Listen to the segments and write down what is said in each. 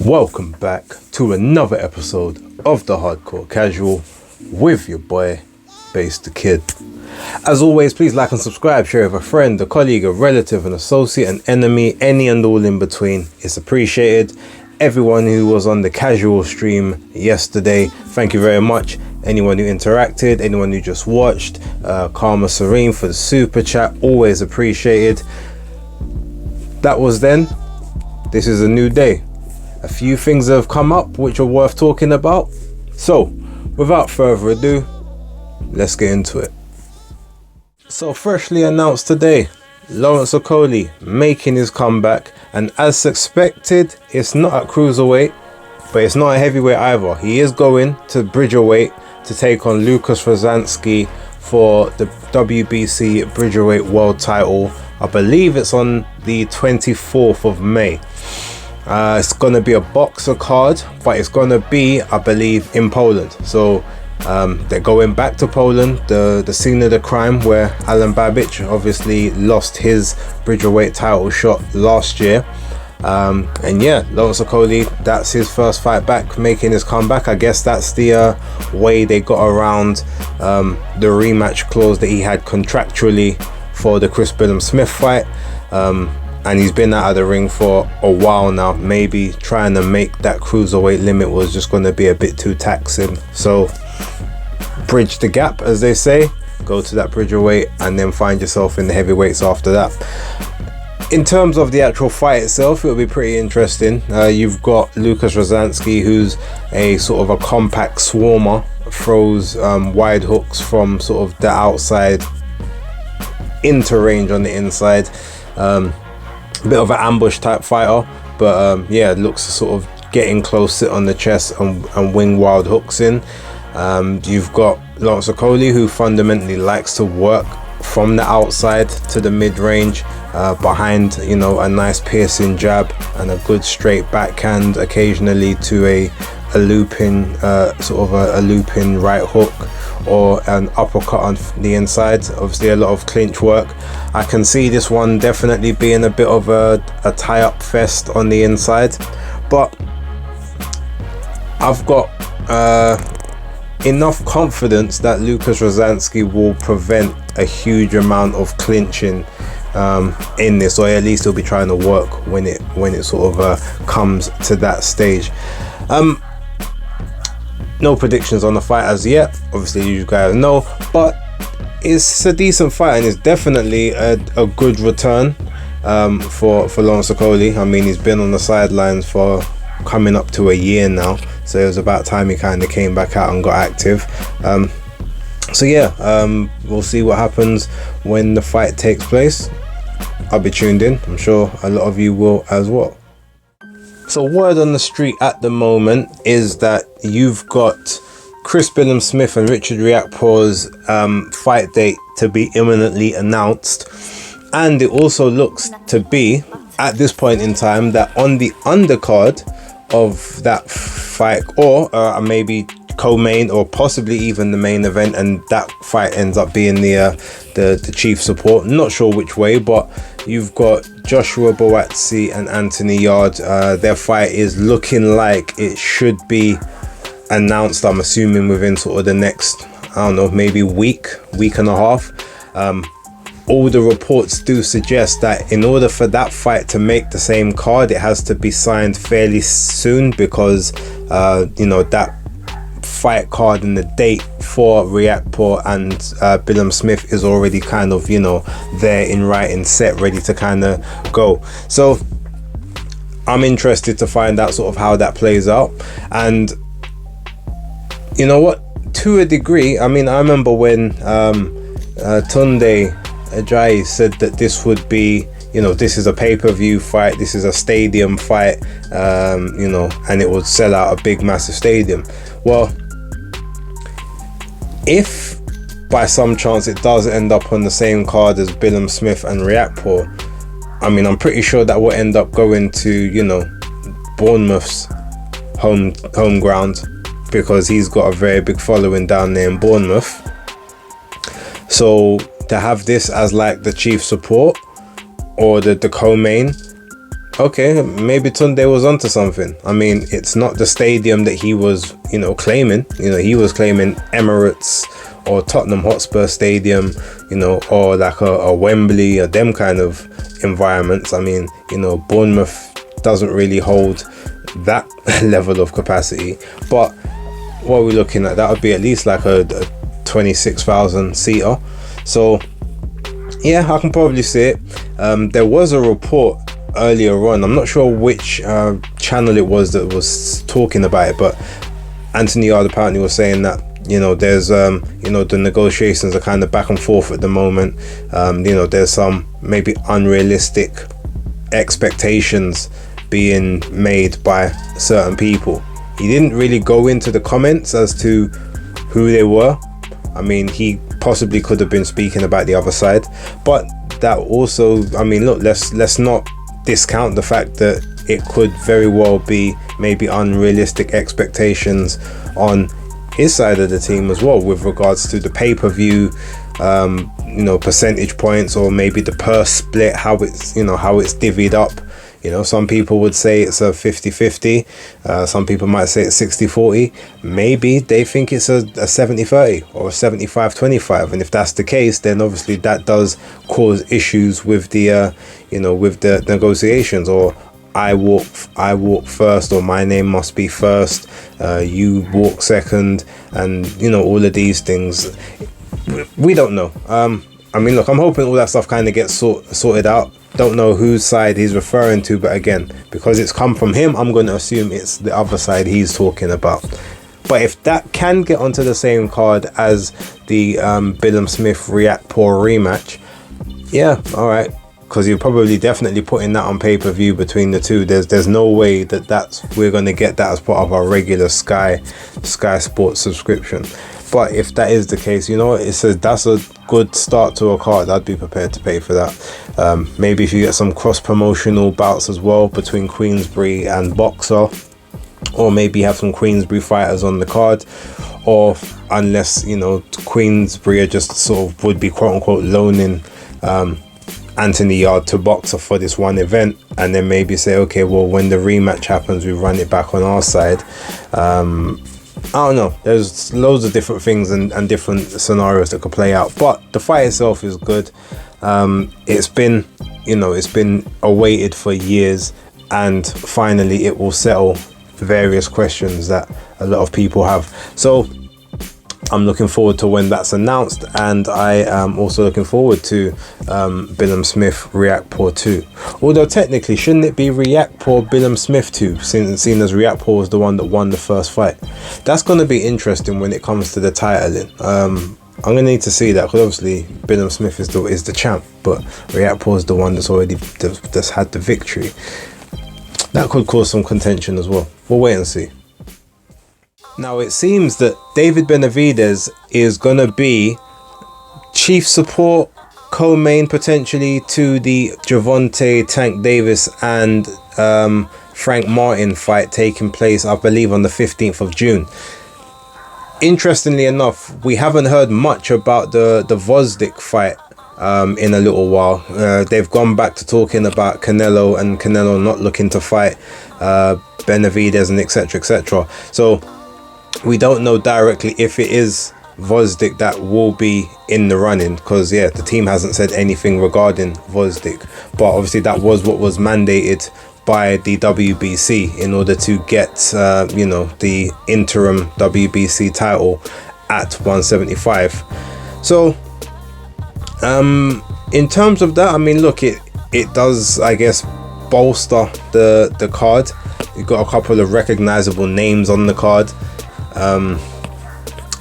Welcome back to another episode of the Hardcore Casual with your boy, Base the Kid. As always, please like and subscribe, share with a friend, a colleague, a relative, an associate, an enemy, any and all in between. It's appreciated. Everyone who was on the casual stream yesterday, thank you very much. Anyone who interacted, anyone who just watched, Karma Serene for the super chat, always appreciated. That was then. This is a new day. A few things have come up which are worth talking about. So, without further ado, let's get into it. So, freshly announced today, Lawrence Okolie making his comeback, and as expected, it's not at cruiserweight, but it's not a heavyweight either. He is going to bridgerweight to take on Lucas Ranski for the WBC bridgerweight world title. I believe it's on the 24th of May. It's going to be a boxer card, but it's going to be, I believe, in Poland. So they're going back to Poland, the scene of the crime where Alan Babic obviously lost his bridgerweight title shot last year. And yeah, Lawrence Okolie, that's his first fight back, making his comeback. I guess that's the way they got around the rematch clause that he had contractually for the Chris Smith fight. And he's been out of the ring for a while now. Maybe trying to make that cruiserweight limit was just going to be a bit too taxing. So bridge the gap, as they say. Go to that bridgerweight and then find yourself in the heavyweights after that. In terms of the actual fight itself, it'll be pretty interesting. You've got Lucas Ranski, who's a sort of a compact swarmer, throws wide hooks from sort of the outside into range on the inside. Bit of an ambush type fighter, but yeah, looks to sort of get in close, sit on the chest and wing wild hooks in. You've got Lawrence Okolie, who fundamentally likes to work from the outside to the mid-range, behind, you know, a nice piercing jab and a good straight backhand, occasionally to a looping sort of a looping right hook or an uppercut on the inside. Obviously a lot of clinch work. I can see this one definitely being a bit of a tie-up fest on the inside, but I've got enough confidence that Lucas Ranski will prevent a huge amount of clinching in this, or at least he'll be trying to work when it sort of comes to that stage. No predictions on the fight as yet, obviously you guys know, but it's a decent fight and it's definitely a good return for Lawrence Okolie. I mean, he's been on the sidelines for coming up to a year now, so it was about time he kind of came back out and got active. So yeah, we'll see what happens when the fight takes place. I'll be tuned in. I'm sure a lot of you will as well. So word on the street at the moment is that you've got Chris Smith and Richard Riakpor's fight date to be imminently announced, and it also looks to be at this point in time that on the undercard of that fight, or maybe co-main or possibly even the main event, and that fight ends up being the chief support, not sure which way, but you've got Joshua Buatsi and Anthony Yarde. Their fight is looking like it should be announced, I'm assuming within sort of the next, I don't know, maybe week and a half. All the reports do suggest that in order for that fight to make the same card, it has to be signed fairly soon, because you know, that fight card and the date for Riakpor and Smith is already kind of, you know, there in writing, set, ready to kind of go. So I'm interested to find out sort of how that plays out. And you know what, to a degree, I mean, I remember when Tunde Ajayi said that this would be, you know, this is a pay-per-view fight, this is a stadium fight, you know, and it would sell out a big massive stadium. Well, if by some chance it does end up on the same card as Smith and Riakpor, I mean, I'm pretty sure that will end up going to, you know, Bournemouth's home ground, because he's got a very big following down there in Bournemouth. So to have this as like the chief support or the co-main okay, maybe Tunde was onto something. I mean, it's not the stadium that he was, claiming. He was claiming Emirates or Tottenham Hotspur Stadium, or like a Wembley or them kind of environments. I mean, Bournemouth doesn't really hold that level of capacity. But what are we looking at? That would be at least like a 26,000 seater. So yeah, I can probably see it. There was a report earlier on, I'm not sure which channel it was that was talking about it, but Anthony Yarde apparently was saying that there's the negotiations are kind of back and forth at the moment. There's some maybe unrealistic expectations being made by certain people. He didn't really go into the comments as to who they were. I mean, he possibly could have been speaking about the other side, but that also, I mean, look, let's not discount the fact that it could very well be maybe unrealistic expectations on his side of the team as well, with regards to the pay-per-view percentage points, or maybe the purse split, how it's divvied up. Some people would say it's a 50-50. Some people might say it's 60-40. Maybe they think it's a 70-30 or a 75-25. And if that's the case, then obviously that does cause issues with the with the negotiations. Or I walk first, or my name must be first. You walk second, and all of these things. We don't know. I mean, look, I'm hoping all that stuff kind of gets sorted out. Don't know whose side he's referring to, but again, because it's come from him, I'm going to assume it's the other side he's talking about. But if that can get onto the same card as the Billum Smith Riakporhe rematch, yeah, all right, because you're probably definitely putting that on pay-per-view between the two. There's no way that we're going to get that as part of our regular Sky Sports subscription. But if that is the case, it says that's a good start to a card. I'd be prepared to pay for that. Maybe if you get some cross-promotional bouts as well between Queensbury and Boxer, or maybe have some Queensbury fighters on the card, or unless Queensbury are just sort of would be quote-unquote loaning Anthony Yarde to Boxer for this one event, and then maybe say, okay, well, when the rematch happens, we run it back on our side. I don't know. There's loads of different things and different scenarios that could play out, but the fight itself is good. It's been awaited for years, and finally it will settle various questions that a lot of people have. So I'm looking forward to when that's announced, and I am also looking forward to Billum Smith Riakporhe 2. Although technically, shouldn't it be Riakporhe Billum Smith 2, seeing as Riakporhe was the one that won the first fight? That's going to be interesting when it comes to the titling. I'm going to need to see that, because obviously Billum Smith is the champ, but Riakporhe is the one that's had the victory. That could cause some contention as well. We'll wait and see. Now it seems that David Benavidez is going to be chief support, co-main potentially, to the Gervonta Tank Davis and Frank Martin fight taking place, I believe, on the 15th of June. Interestingly enough, we haven't heard much about the Gvozdyk fight in a little while. They've gone back to talking about Canelo, and Canelo not looking to fight Benavidez, and etc. So we don't know directly if it is Gvozdyk that will be in the running, because the team hasn't said anything regarding Gvozdyk, but obviously that was what was mandated by the WBC in order to get the interim WBC title at 175. So in terms of that, I mean, look, it does, I guess, bolster the card. You've got a couple of recognizable names on the card.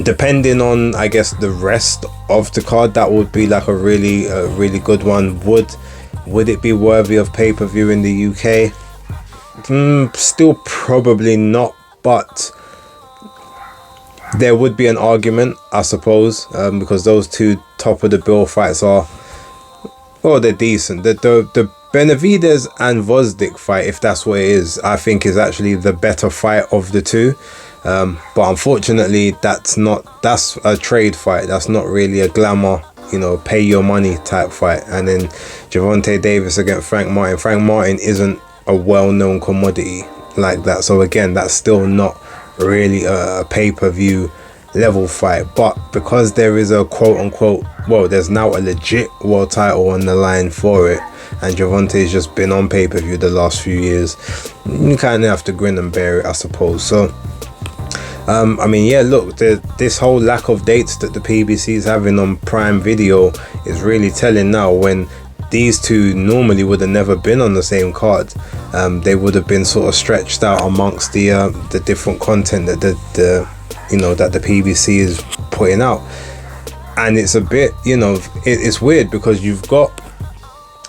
Depending on, I guess, the rest of the card, that would be like a really good one. Would it be worthy of pay-per-view in the UK? Still probably not, but there would be an argument, I suppose, because those two top of the bill fights are, they're decent. The Benavidez and Gvozdyk fight, if that's what it is, I think is actually the better fight of the two. But unfortunately, that's a trade fight. That's not really a glamour, pay your money type fight. And then Gervonta Davis against Frank Martin. Frank Martin isn't a well-known commodity like that. So again, that's still not really a pay-per-view level fight, but because there is a quote-unquote, well, there's now a legit world title on the line for it, and Gervonta's just been on pay-per-view the last few years, you kind of have to grin and bear it, I suppose. So I mean, yeah, look, this whole lack of dates that the PBC is having on Prime Video is really telling now, when these two normally would have never been on the same card. They would have been sort of stretched out amongst the different content that the PBC is putting out. And it's a bit, it's weird, because you've got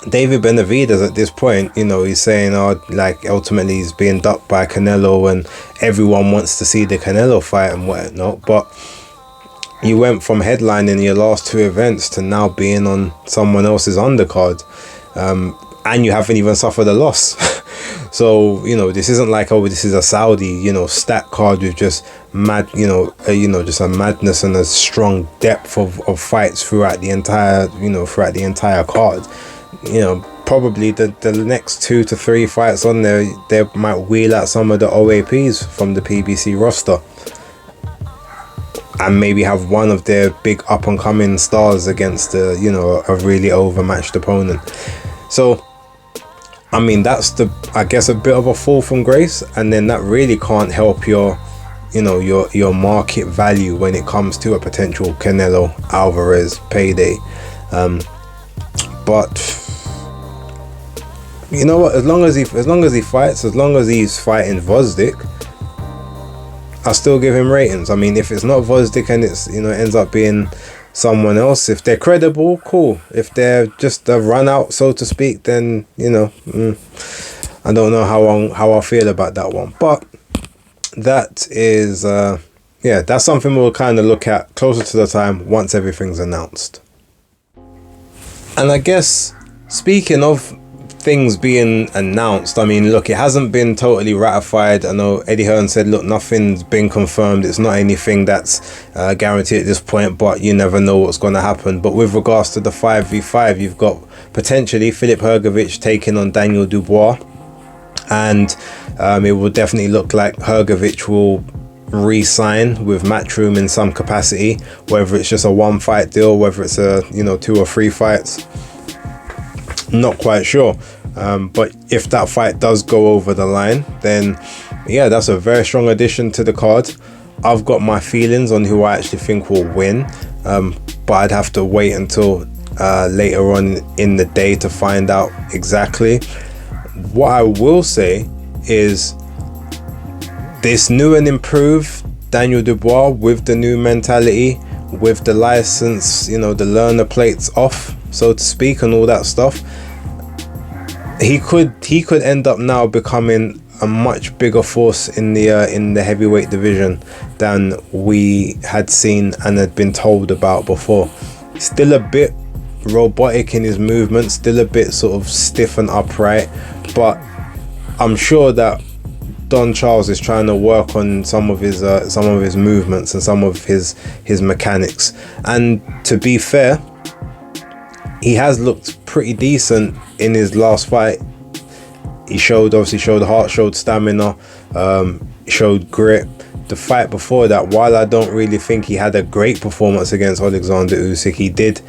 David Benavidez at this point, he's saying, like, ultimately he's being ducked by Canelo and everyone wants to see the Canelo fight and whatnot. But you went from headlining your last two events to now being on someone else's undercard, and you haven't even suffered a loss. So, this isn't like, oh, this is a Saudi, stat card with just mad, just a madness and a strong depth of fights throughout the entire card. Probably the next 2 to 3 fights on there, they might wheel out some of the OAPs from the PBC roster and maybe have one of their big up and coming stars against a really overmatched opponent. So I mean, that's I guess a bit of a fall from grace, and then that really can't help your market value when it comes to a potential Canelo Alvarez payday. But you know what? As long as he fights, as long as he's fighting Vosdik, I still give him ratings. I mean, if it's not Vosdik and it's ends up being someone else, if they're credible, cool. If they're just a run out, so to speak, then I don't know how I feel about that one. But that is that's something we'll kind of look at closer to the time once everything's announced. And I guess, speaking of things being announced, I mean, look, it hasn't been totally ratified. I know Eddie Hearn said, look, nothing's been confirmed. It's not anything that's guaranteed at this point, but you never know what's going to happen. But with regards to the 5v5, you've got potentially Filip Herovic taking on Daniel Dubois, and it will definitely look like Herovic will re-sign with Matchroom in some capacity, whether it's just a 1-fight deal, whether it's a 2 or 3 fights, not quite sure. But if that fight does go over the line, then yeah, that's a very strong addition to the card. I've got my feelings on who I actually think will win, but I'd have to wait until later on in the day to find out exactly. What I will say is, this new and improved Daniel Dubois, with the new mentality, with the license, the learner plates off, so to speak, and all that stuff, he could end up now becoming a much bigger force in the heavyweight division than we had seen and had been told about before. Still a bit robotic in his movements, still a bit sort of stiff and upright, but I'm sure that Don Charles is trying to work on some of his movements and some of his mechanics. And to be fair, he has looked pretty decent in his last fight. He showed heart, showed stamina, showed grit. The fight before that, while I don't really think he had a great performance against Alexander Usyk, he did,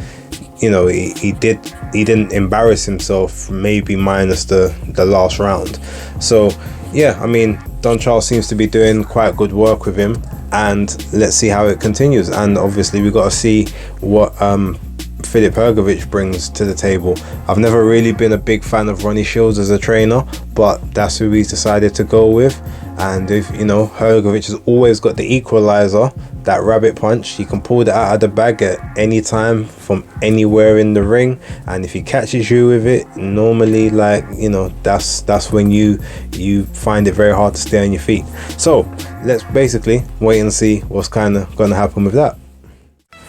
he didn't embarrass himself, maybe minus the last round. So yeah, I mean, Don Charles seems to be doing quite good work with him, and let's see how it continues. And obviously we've got to see what Filip Herovic brings to the table. I've never really been a big fan of Ronnie Shields as a trainer, but that's who he's decided to go with. And if Herovic has always got the equalizer, that rabbit punch. He can pull that out of the bag at any time from anywhere in the ring, and if he catches you with it, normally, that's when you find it very hard to stay on your feet. So let's basically wait and see what's kind of going to happen with that.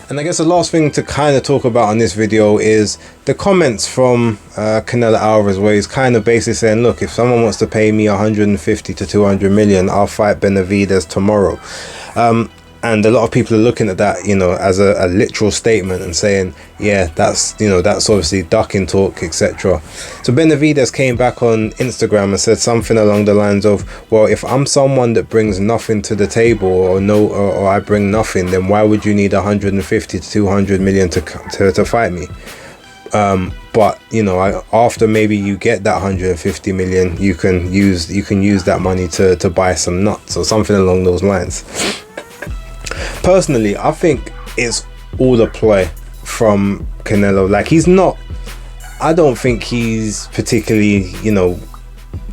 And I guess the last thing to kind of talk about on this video is the comments from Canelo Alvarez, where he's kind of basically saying, look, if someone wants to pay me 150 to 200 million, I'll fight Benavidez tomorrow. And a lot of people are looking at that, you know, as a literal statement and saying, yeah, that's, you know, that's obviously ducking talk, etc. So Benavidez came back on Instagram and said something along the lines of, well, if I'm someone that brings nothing to the table, or I bring nothing, then why would you need 150 to 200 million to fight me? But you know, after maybe you get that 150 million, you can use that money to buy some nuts or something along those lines. Personally, I think it's all a play from Canelo. Like, I don't think he's particularly, you know,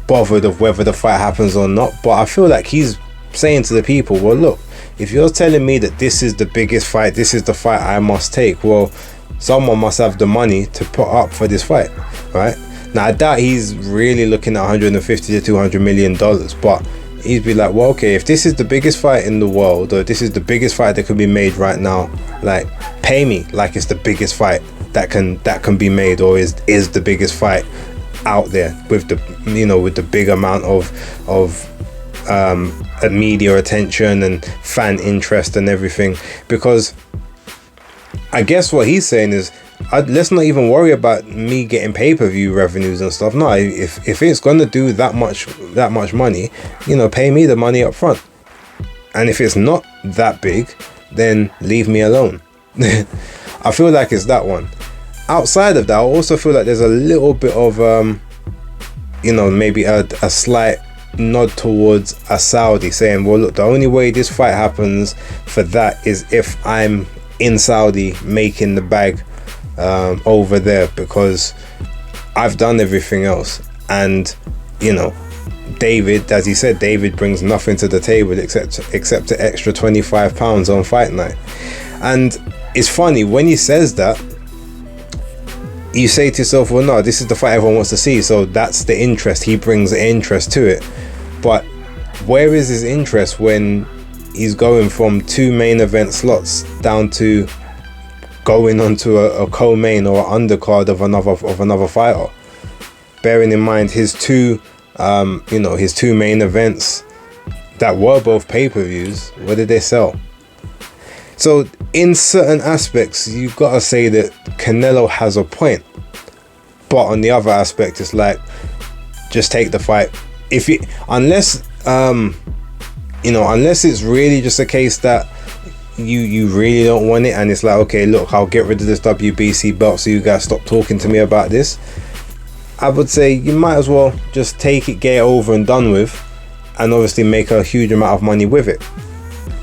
bothered of whether the fight happens or not, but I feel like he's saying to the people, well, look, if you're telling me that this is the biggest fight, this is the fight I must take, well, someone must have the money to put up for this fight, right? Now, I doubt he's really looking at 150 to 200 million dollars, but he'd be like, well, okay, if this is the biggest fight in the world, or this is the biggest fight that can be made right now, like, pay me like it's the biggest fight that can be made, or is the biggest fight out there, with the, you know, with the big amount of media attention and fan interest and everything. Because I guess what he's saying is, let's not even worry about me getting pay-per-view revenues and stuff. No, if it's gonna do that much money, you know, pay me the money up front. And if it's not that big, then leave me alone. I feel like it's that one. Outside of that, I also feel like there's a little bit of you know, maybe a slight nod towards a Saudi, saying, well, look, the only way this fight happens for that is if I'm in Saudi making the bag over there, because I've done everything else. And, you know, David, as he said, David brings nothing to the table except the extra 25 pounds on fight night. And it's funny, when he says that, you say to yourself, well, no, this is the fight everyone wants to see, so that's the interest. He brings the interest to it. But where is his interest when he's going from 2 main event slots down to going onto a co-main or undercard of another fighter? Bearing in mind his two main events that were both pay-per-views, what did they sell? So in certain aspects, you've got to say that Canelo has a point, but on the other aspect, it's like, just take the fight. Unless it's really just a case that you really don't want it, and it's like, okay, look, I'll get rid of this WBC belt so you guys stop talking to me about this, I would say you might as well just take it, get it over and done with, and obviously make a huge amount of money with it.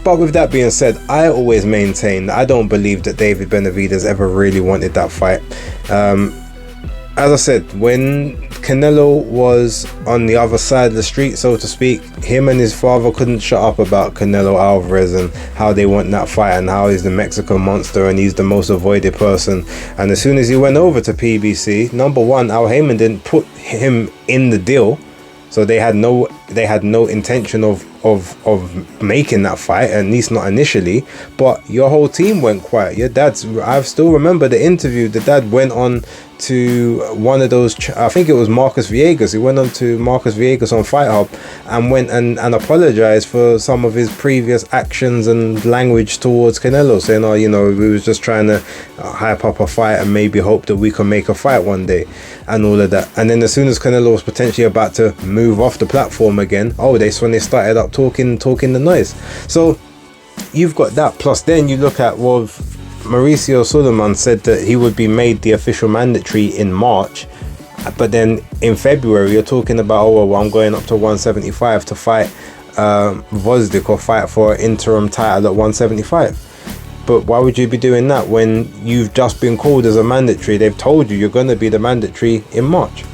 But with that being said, I always maintain that I don't believe that David Benavidez ever really wanted that fight. As I said, when Canelo was on the other side of the street, so to speak, him and his father couldn't shut up about Canelo Alvarez and how they want that fight and how he's the Mexican monster and he's the most avoided person. And as soon as he went over to PBC, number one, Al Heyman didn't put him in the deal, so they had no intention of making that fight, at least not initially. But your whole team went quiet. I still remember the interview. The dad went on to one of those, I think it was Marcus Villegas. He went on to Marcus Villegas on Fight Hub and went and apologized for some of his previous actions and language towards Canelo, saying, oh, you know, we was just trying to hype up a fight and maybe hope that we can make a fight one day and all of that. And then as soon as Canelo was potentially about to move off the platform again, that's when they started up talking the noise. So you've got that. Plus then you look at, well, Mauricio Suleiman said that he would be made the official mandatory in March, but then in February you're talking about, I'm going up to 175 to fight Vosdik, or fight for an interim title at 175. But why would you be doing that when you've just been called as a mandatory? They've told you you're going to be the mandatory in March.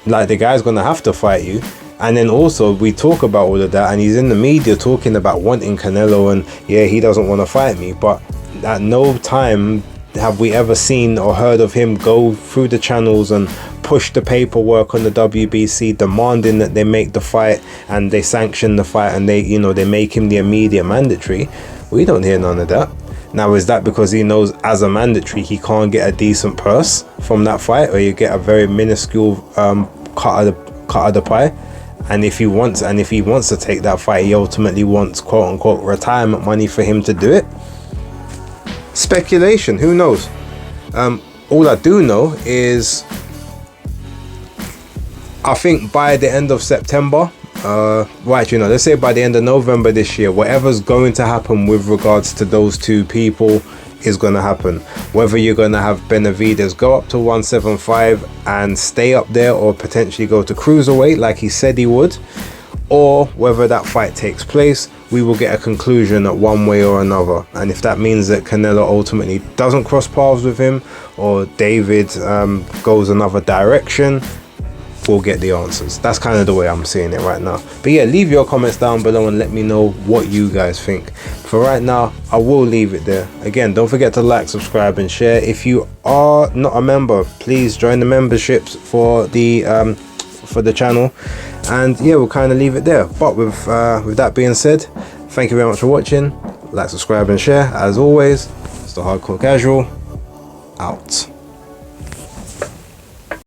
Like, the guy's going to have to fight you. And then also we talk about all of that, and he's in the media talking about wanting Canelo, and yeah, he doesn't want to fight me. But at no time have we ever seen or heard of him go through the channels and push the paperwork on the WBC demanding that they make the fight and they sanction the fight and they make him the immediate mandatory. We don't hear none of that. Now, is that because he knows as a mandatory he can't get a decent purse from that fight, or you get a very minuscule cut of the pie? And if he wants to take that fight, he ultimately wants quote unquote retirement money for him to do it. Speculation, who knows? All I do know is I think by the end of September, right, you know, let's say by the end of November this year, whatever's going to happen with regards to those two people is going to happen. Whether you're going to have Benavidez go up to 175 and stay up there, or potentially go to cruiserweight like he said he would, or whether that fight takes place, we will get a conclusion at one way or another. And if that means that Canelo ultimately doesn't cross paths with him, or David goes another direction, we'll get the answers. That's kind of the way I'm seeing it right now. But yeah, leave your comments down below and let me know what you guys think. For right now, I will leave it there. Again, don't forget to like, subscribe and share. If you are not a member, please join the memberships for the channel. And yeah, we'll kind of leave it there. But with that being said, thank you very much for watching. Like, subscribe and share. As always, it's the Hardcore Casual out.